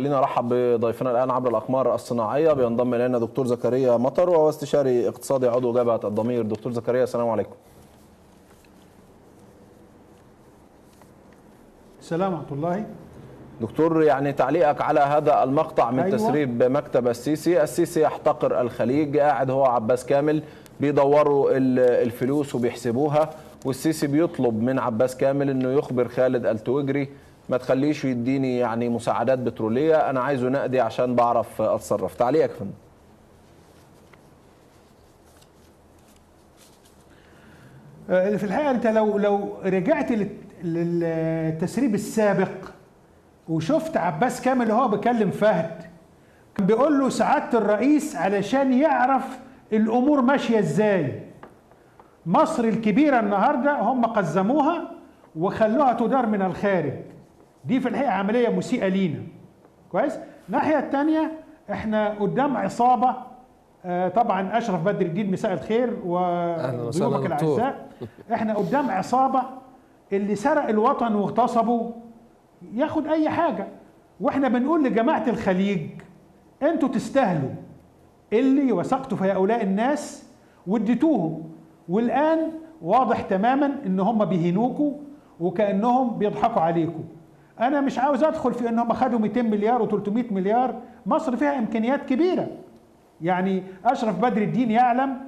خلينا نرحب بضيفنا الان عبر الاقمار الصناعيه. بينضم الينا دكتور زكريا مطر وهو استشاري اقتصادي عضو جبهه الضمير. دكتور زكريا السلام عليكم. السلام ورحمه الله. دكتور، يعني تعليقك على هذا المقطع من تسريب مكتب السيسي يحتقر الخليج، قاعد هو عباس كامل بيدوروا الفلوس وبيحسبوها، والسيسي بيطلب من عباس كامل انه يخبر خالد التويجري ما تخليش يديني يعني مساعدات بتروليه، انا عايزه نقدي عشان بعرف اتصرف. تعليقك يا فندم. في الحقيقه انت لو رجعت للتسريب السابق وشفت عباس كامل وهو بيكلم فهد، كان بيقول له سعاده الرئيس علشان يعرف الامور ماشيه ازاي. مصر الكبيره النهارده هم قزموها وخلوها تدار من الخارج. دي في الحقيقه عمليه مسيئه لينا. كويس؟ الناحيه الثانيه احنا قدام عصابه، طبعا اشرف بدر الدين مساء الخير وضيوفك الاعزاء. احنا قدام عصابه اللي سرق الوطن واغتصبه ياخد اي حاجه، واحنا بنقول لجماعه الخليج انتوا تستاهلوا اللي وثقتوا في هؤلاء الناس واديتوهم، والان واضح تماما ان هم بيهينوكوا وكانهم بيضحكوا عليكم. انا مش عاوز ادخل في انهم خدوا 200 مليار و300 مليار، مصر فيها امكانيات كبيره. يعني اشرف بدر الدين يعلم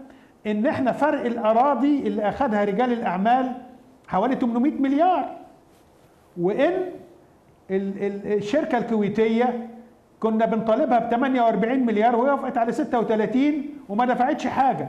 ان احنا فرق الاراضي اللي اخذها رجال الاعمال حوالي 800 مليار، وان الشركه الكويتيه كنا بنطالبها ب 48 مليار وهي وافقت على 36 وما دفعتش حاجه.